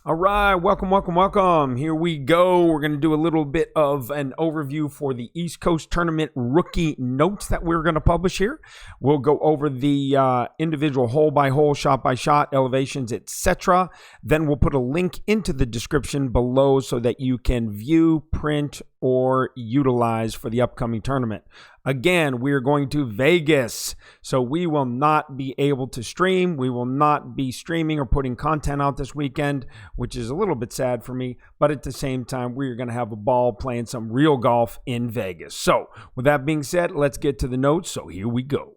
All right, welcome. Here we go. We're going to do a little bit of an overview for the East Coast Tournament rookie notes that we're going to publish here. We'll go over the individual hole by hole, shot by shot, elevations, etc. Then we'll put a link into the description below so that you can view, print, or utilize for the upcoming tournament. Again, we're going to Vegas, so we will not be able to stream. We will not be streaming or putting content out this weekend, which is a little bit sad for me, but at the same time, we're going to have a ball playing some real golf in Vegas. So with that being said, let's get to the notes. So here we go.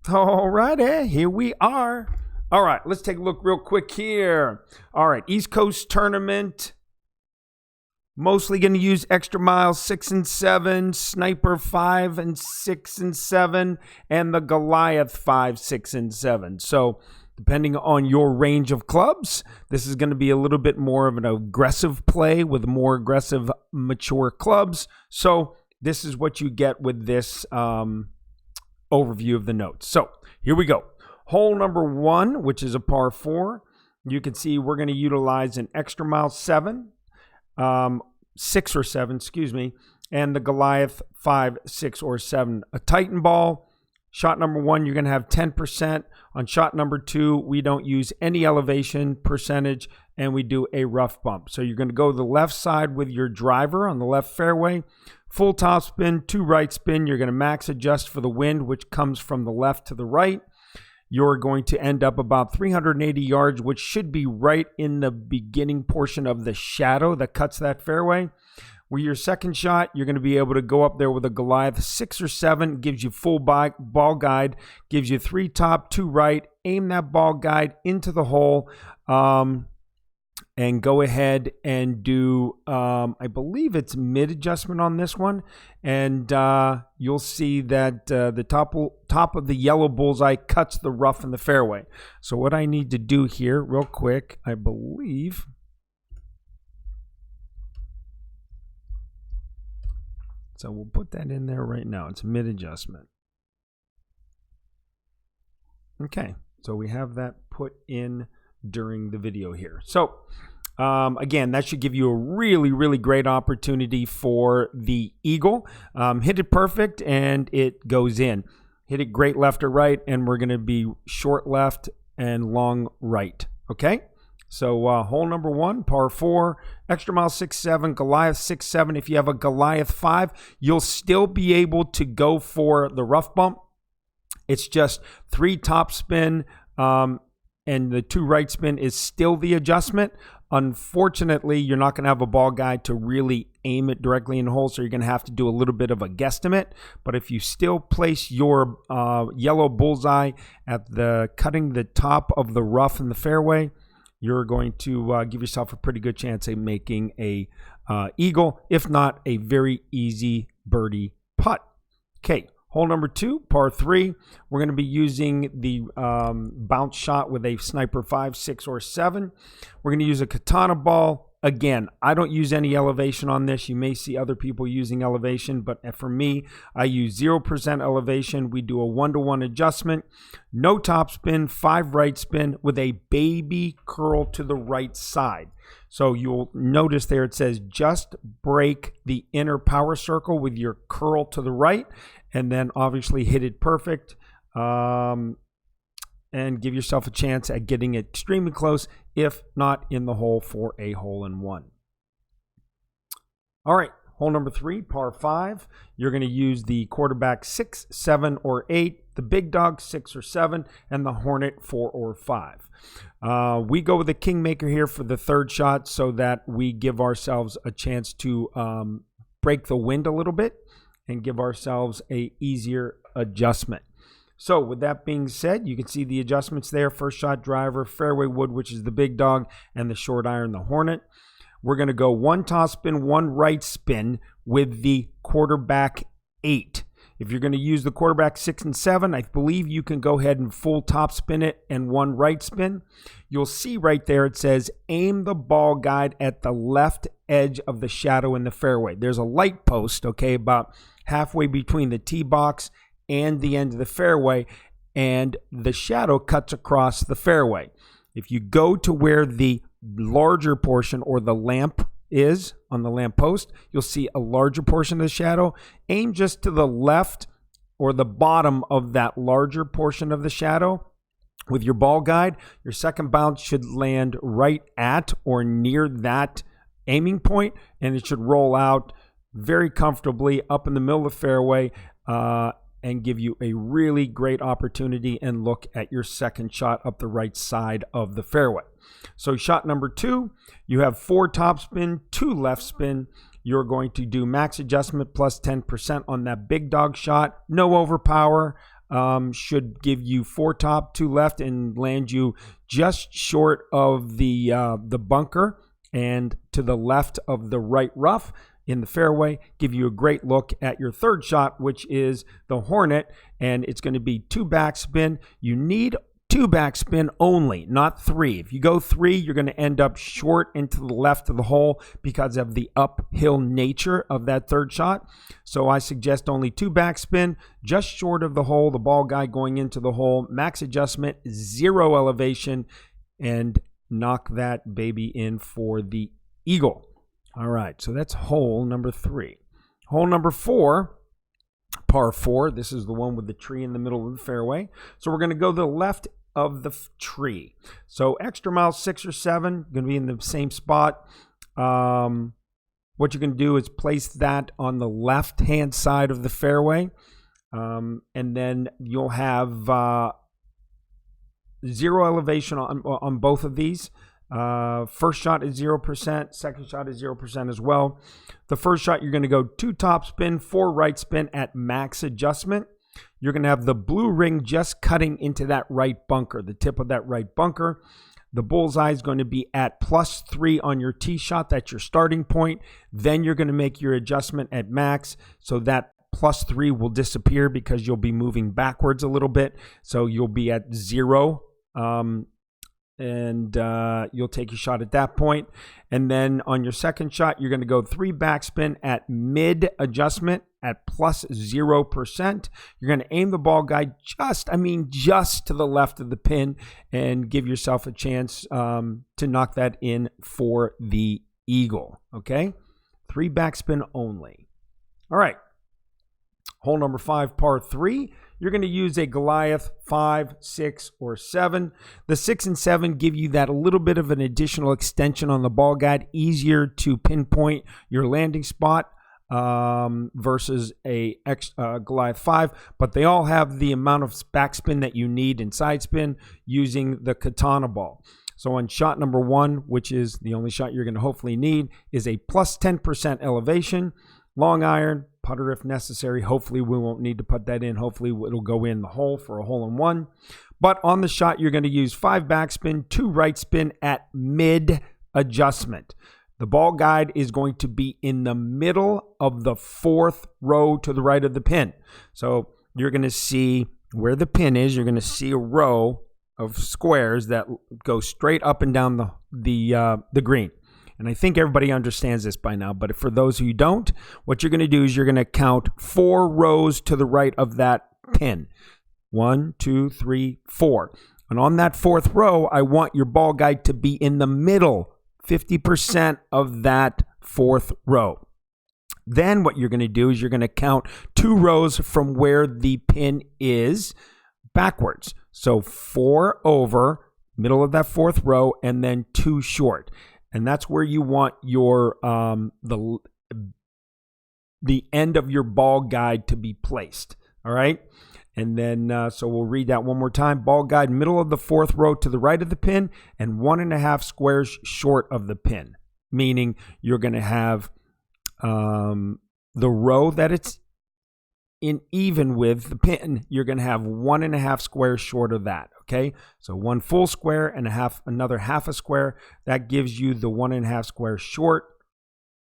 All righty, here we are. All right, let's take a look real quick here. All right, East Coast Tournament. Mostly going to use Extra Mile 6 and 7, Sniper 5 and 6 and 7, and the Goliath 5, 6 and 7. So depending on your range of clubs, this is going to be a little bit more of an aggressive play with more aggressive, mature clubs. So this is what you get with this overview of the notes. So here we go. Hole number 1, which is a par 4. You can see we're going to utilize an Extra Mile 7, 6 or 7, and the Goliath 5, 6 or 7. A Titan ball. Shot number 1, you're going to have 10%. On shot number 2, we don't use any elevation percentage, and we do a rough bump. So you're going to go to the left side with your driver on the left fairway. Full top spin, 2 right spin. You're going to max adjust for the wind, which comes from the left to the right. You're going to end up about 380 yards, which should be right in the beginning portion of the shadow that cuts that fairway. With your second shot, you're going to be able to go up there with a Goliath 6 or 7, gives you full ball guide, gives you 3 top, 2 right. Aim that ball guide into the hole. And go ahead and do, I believe it's mid adjustment on this one. And you'll see that the top of the yellow bullseye cuts the rough in the fairway. So what I need to do here real quick, I believe. So we'll put that in there right now. It's mid adjustment. Okay, so we have that put in during the video here. So again, that should give you a really great opportunity for the eagle. Hit it perfect and it goes in. Hit it great left or right, and we're going to be short left and long right. Okay, so hole number 1, par 4, Extra Mile 6, 7, Goliath 6, 7. If you have a Goliath 5, you'll still be able to go for the rough bump. It's just 3 top spin, and the 2 right spin is still the adjustment. Unfortunately, you're not going to have a ball guide to really aim it directly in the hole, so you're going to have to do a little bit of a guesstimate. But if you still place your yellow bullseye at the cutting the top of the rough in the fairway, you're going to give yourself a pretty good chance of making a eagle, if not a very easy birdie putt. Okay. Hole number 2, par 3, we're going to be using the bounce shot with a Sniper 5, 6, or 7. We're going to use a Katana ball. Again, I don't use any elevation on this. You may see other people using elevation, but for me, I use 0% elevation. We do a 1-to-1 adjustment. No top spin, 5 right spin with a baby curl to the right side. So you'll notice there it says just break the inner power circle with your curl to the right. And then obviously hit it perfect and give yourself a chance at getting it extremely close, if not in the hole, for a hole-in-one. All right, hole number 3, par 5. You're going to use the quarterback 6, 7, or 8, the big dog 6 or 7, and the Hornet 4 or 5. We go with the Kingmaker here for the 3rd shot so that we give ourselves a chance to break the wind a little bit and give ourselves a easier adjustment. So with that being said, you can see the adjustments there. First shot driver, fairway wood, which is the big dog, and the short iron, the Hornet. We're going to go 1 top spin, 1 right spin with the quarterback 8. If you're going to use the quarterback 6 and 7, I believe you can go ahead and full top spin it and 1 right spin. You'll see right there it says aim the ball guide at the left edge of the shadow in the fairway. There's a light post, okay, about halfway between the tee box and the end of the fairway, and the shadow cuts across the fairway. If you go to where the larger portion or the lamp is on the lamp post, you'll see a larger portion of the shadow. Aim just to the left or the bottom of that larger portion of the shadow with your ball guide. Your second bounce should land right at or near that aiming point, and it should roll out very comfortably up in the middle of the fairway and give you a really great opportunity and look at your second shot up the right side of the fairway. So shot number 2, you have 4 top spin, 2 left spin. You're going to do max adjustment plus 10% on that big dog shot. No overpower. Should give you 4 top, 2 left, and land you just short of the bunker and to the left of the right rough in the fairway. Give you a great look at your third shot, which is the Hornet, and it's going to be 2 backspin. You need 2 backspin only, not 3. If you go 3, you're going to end up short into the left of the hole because of the uphill nature of that third shot. So I suggest only 2 backspin, just short of the hole, the ball guide going into the hole, max adjustment, 0 elevation, and knock that baby in for the eagle. All right, so that's hole number 3. Hole number 4, par 4. This is the one with the tree in the middle of the fairway. So we're going to go to the left of the tree. So extra mile 6 or 7, going to be in the same spot. What you're going to do is place that on the left-hand side of the fairway. And then you'll have 0 elevation on both of these. First shot is 0%, second shot is 0% as well. The first shot, you're going to go 2 top spin, 4 right spin at max adjustment. You're going to have the blue ring just cutting into that right bunker, the tip of that right bunker. The bullseye is going to be at +3 on your tee shot. That's your starting point. Then you're going to make your adjustment at max, so that +3 will disappear because you'll be moving backwards a little bit. So you'll be at 0. And you'll take your shot at that point. And then on your second shot, you're going to go 3 backspin at mid adjustment at +0%. You're going to aim the ball guide just to the left of the pin and give yourself a chance to knock that in for the eagle. Okay, 3 backspin only. All right. Hole number 5, par 3. You're going to use a Goliath 5, 6, or 7. The 6 and 7 give you that a little bit of an additional extension on the ball guide, easier to pinpoint your landing spot versus a Goliath 5. But they all have the amount of backspin that you need in side spin using the katana ball. So on shot number 1, which is the only shot you're going to hopefully need, is a +10% elevation. Long iron, putter if necessary. Hopefully we won't need to put that in. Hopefully it'll go in the hole for a hole-in-one. But on the shot, you're going to use 5 backspin, 2 right spin at mid adjustment. The ball guide is going to be in the middle of the 4th row to the right of the pin. So you're going to see where the pin is. You're going to see a row of squares that go straight up and down the green. And I think everybody understands this by now, but for those who don't, what you're going to do is you're going to count 4 rows to the right of that pin. 1, 2, 3, 4. And on that 4th row, I want your ball guide to be in the middle, 50% of that 4th row. Then what you're going to do is you're going to count 2 rows from where the pin is backwards. So 4 over, middle of that 4th row, and then 2 short. And that's where you want your the end of your ball guide to be placed. All right. And then so we'll read that one more time. Ball guide middle of the 4th row to the right of the pin and 1.5 squares short of the pin. Meaning you're going to have the row that it's in even with the pin. You're going to have 1.5 squares short of that. Okay, so 1 full square and another half a square. That gives you the 1.5 squares short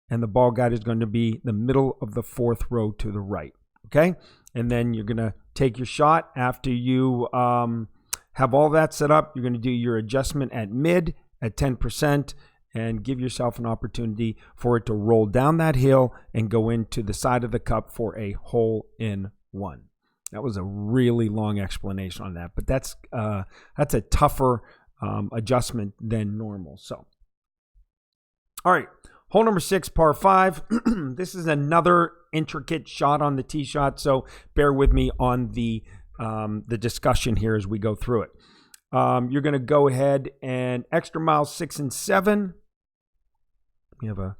and the ball guide is going to be the middle of the fourth row to the right. Okay, and then you're going to take your shot after you have all that set up. You're going to do your adjustment at mid at 10% and give yourself an opportunity for it to roll down that hill and go into the side of the cup for a hole in one. That was a really long explanation on that, but that's a tougher adjustment than normal. So, all right, hole number 6, par 5. This is another intricate shot on the tee shot, so bear with me on the discussion here as we go through it. You're going to go ahead and extra mile 6 and 7. We have a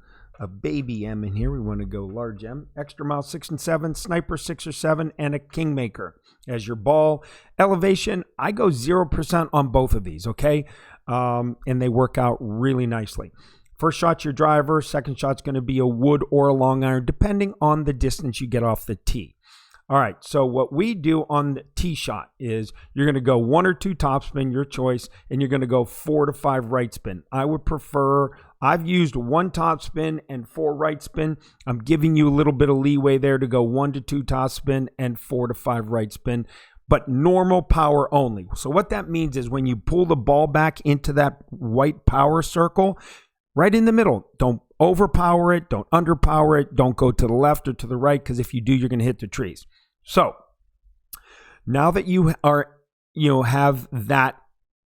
baby M in here. We want to go large M. Extra mile 6 and 7, sniper 6 or 7, and a kingmaker as your ball. Elevation, I go 0% on both of these, okay? And they work out really nicely. First shot's your driver. Second shot's going to be a wood or a long iron, depending on the distance you get off the tee. All right, so what we do on the tee shot is you're going to go 1 or 2 topspin, your choice, and you're going to go 4 to 5 right spin. I would prefer, I've used 1 topspin and 4 right spin. I'm giving you a little bit of leeway there to go 1 to 2 topspin and 4 to 5 right spin, but normal power only. So what that means is when you pull the ball back into that white power circle, right in the middle, don't overpower it, don't underpower it, don't go to the left or to the right, because if you do, you're going to hit the trees. So now that you have that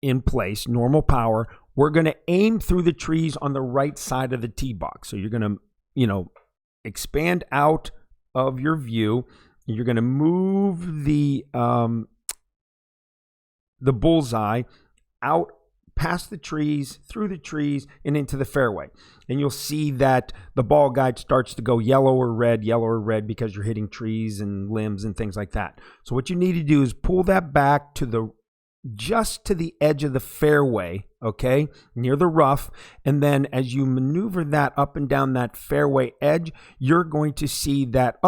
in place, normal power, we're going to aim through the trees on the right side of the tee box. So you're going to, expand out of your view. You're going to move the bullseye out past the trees, through the trees, and into the fairway. And you'll see that the ball guide starts to go yellow or red, because you're hitting trees and limbs and things like that. So what you need to do is pull that back to just to the edge of the fairway, okay, near the rough. And then as you maneuver that up and down that fairway edge, you're going to see that,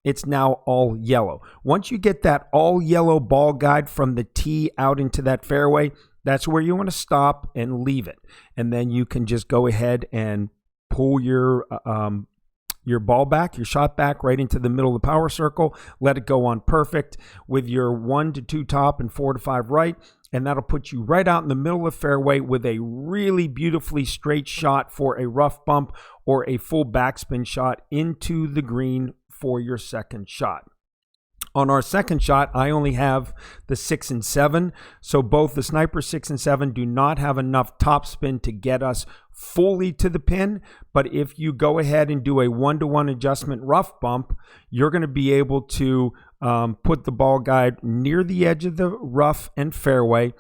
it's now all yellow. Once you get that all yellow ball guide from the tee out into that fairway, that's where you want to stop and leave it. And then you can just go ahead and pull your ball back, your shot back right into the middle of the power circle. Let it go on perfect with your 1 to 2 top and 4 to 5 right. And that'll put you right out in the middle of the fairway with a really beautifully straight shot for a rough bump or a full backspin shot into the green for your second shot. On our second shot, I only have the 6 and 7. So both the sniper 6 and 7 do not have enough topspin to get us fully to the pin. But if you go ahead and do a 1-to-1 adjustment rough bump, you're going to be able to put the ball guide near the edge of the rough and fairway,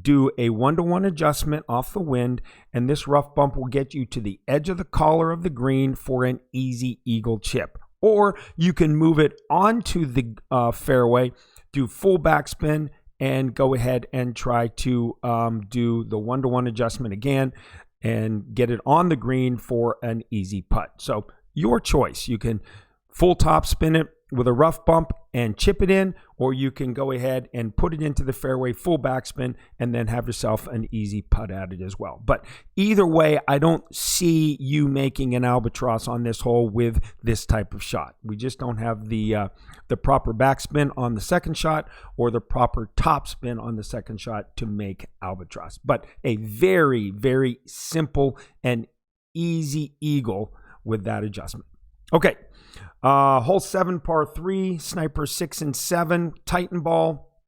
do a 1-to-1 adjustment off the wind, and this rough bump will get you to the edge of the collar of the green for an easy eagle chip. Or you can move it onto the fairway, do full backspin, and go ahead and try to do the 1-to-1 adjustment again and get it on the green for an easy putt. So your choice. You can full top spin it with a rough bump and chip it in, or you can go ahead and put it into the fairway, full backspin, and then have yourself an easy putt at it as well. But either way, I don't see you making an albatross on this hole with this type of shot. We just don't have the proper backspin on the second shot or the proper top spin on the second shot to make albatross. But a very, very simple and easy eagle with that adjustment. Okay. Hole 7, par 3, sniper 6 and 7, Titan ball,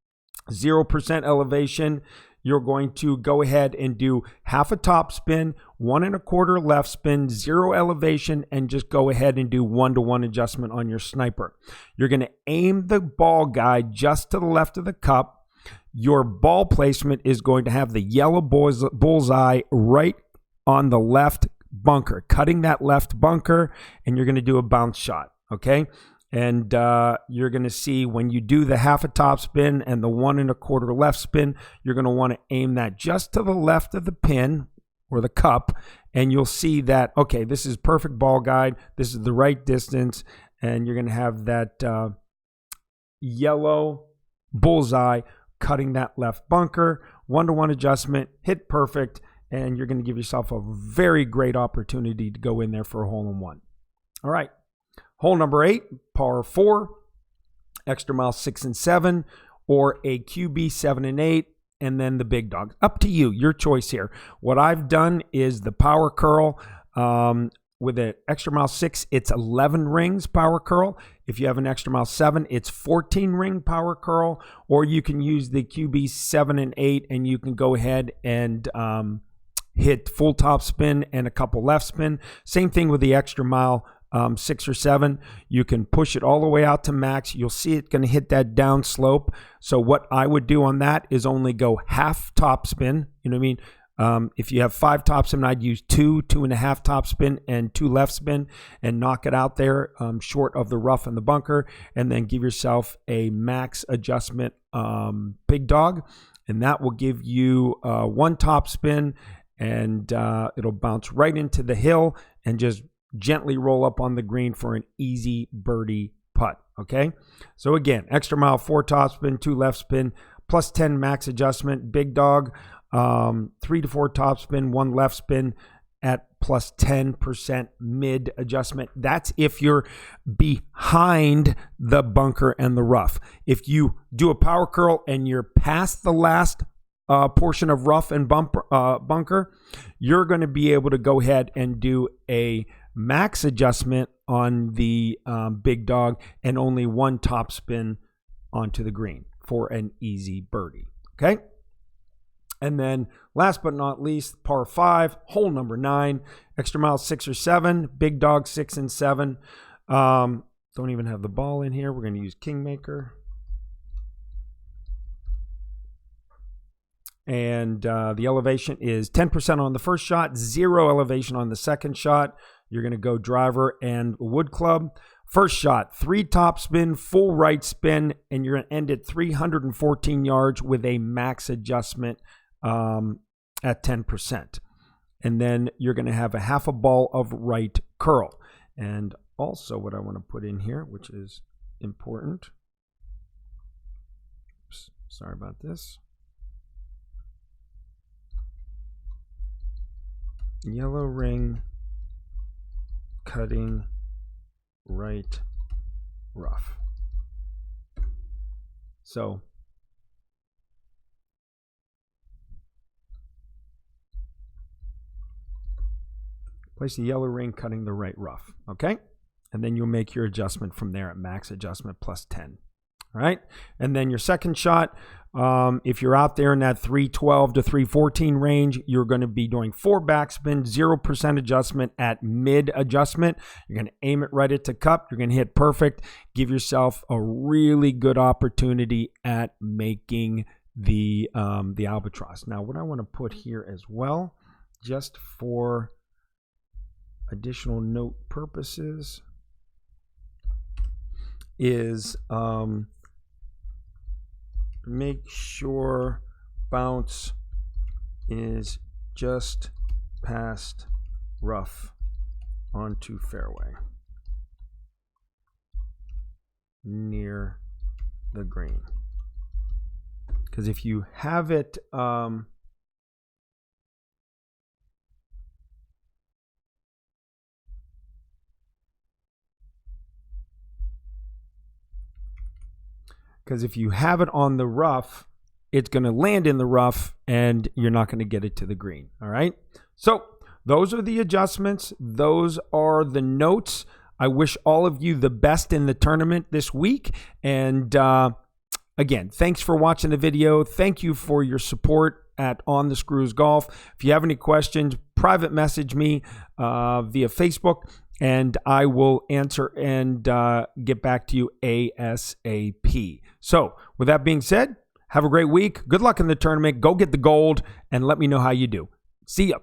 0% elevation. You're going to go ahead and do half a top spin, 1 1/4 left spin, 0 elevation, and just go ahead and do 1-to-1 adjustment on your sniper. You're going to aim the ball guide just to the left of the cup. Your ball placement is going to have the yellow bullseye right on the left bunker, cutting that left bunker, and you're going to do a bounce shot. Okay. And you're going to see when you do the half a top spin and the 1 1/4 left spin, you're going to want to aim that just to the left of the pin or the cup. And you'll see that, okay, this is perfect ball guide. This is the right distance. And you're going to have that yellow bullseye cutting that left bunker, 1-to-1 adjustment, hit perfect. And you're going to give yourself a very great opportunity to go in there for a hole in one. All right. Hole number 8, par 4, extra mile 6 and 7, or a QB 7 and 8, and then the big dog. Up to you, your choice here. What I've done is the power curl. With an extra mile 6, it's 11 rings power curl. If you have an extra mile 7, it's 14 ring power curl, or you can use the QB 7 and 8, and you can go ahead and hit full top spin and a couple left spin. Same thing with the extra mile 6 or 7. You can push it all the way out to max. You'll see it going to hit that down slope. So what I would do on that is only go half top spin. You know what I mean? If you have 5 top spin, I'd use 2.5 top spin, and 2 left spin, and knock it out there short of the rough and the bunker, and then give yourself a max adjustment big dog, and that will give you 1 top spin, and it'll bounce right into the hill and just gently roll up on the green for an easy birdie putt. Okay, so again, extra mile 4 top spin, 2 left spin, plus 10 max adjustment big dog. 3 to 4 top spin, 1 left spin at plus 10% mid adjustment. That's if you're behind the bunker and the rough. If you do a power curl and you're past the last portion of rough and bunker, you're going to be able to go ahead and do a max adjustment on the big dog and only 1 top spin onto the green for an easy birdie. Okay. And then last but not least, par 5, hole number 9, extra mile 6 or 7, big dog 6 and 7. Don't even have the ball in here. We're going to use Kingmaker. And the elevation is 10% on the first shot, 0 elevation on the second shot. You're going to go driver and wood club. First shot, 3 top spin, full right spin, and you're going to end at 314 yards with a max adjustment at 10%. And then you're going to have a half a ball of right curl. And also what I want to put in here, which is important. Oops, sorry about this. Yellow ring cutting right rough. So place the yellow ring cutting the right rough, okay? And then you'll make your adjustment from there at max adjustment plus 10, all right? And then your second shot, if you're out there in that 312 to 314 range, you're going to be doing 4 backspin, 0% adjustment at mid adjustment. You're going to aim it right at the cup. You're going to hit perfect. Give yourself a really good opportunity at making the albatross. Now, what I want to put here as well, just for additional note purposes, is make sure bounce is just past rough onto fairway near the green. Because if you have it on the rough, it's going to land in the rough and you're not going to get it to the green. All right. So those are the adjustments. Those are the notes. I wish all of you the best in the tournament this week. And again, thanks for watching the video. Thank you for your support at On the Screws Golf. If you have any questions, private message me via Facebook, and I will answer and get back to you ASAP. So with that being said, have a great week. Good luck in the tournament. Go get the gold and let me know how you do. See ya.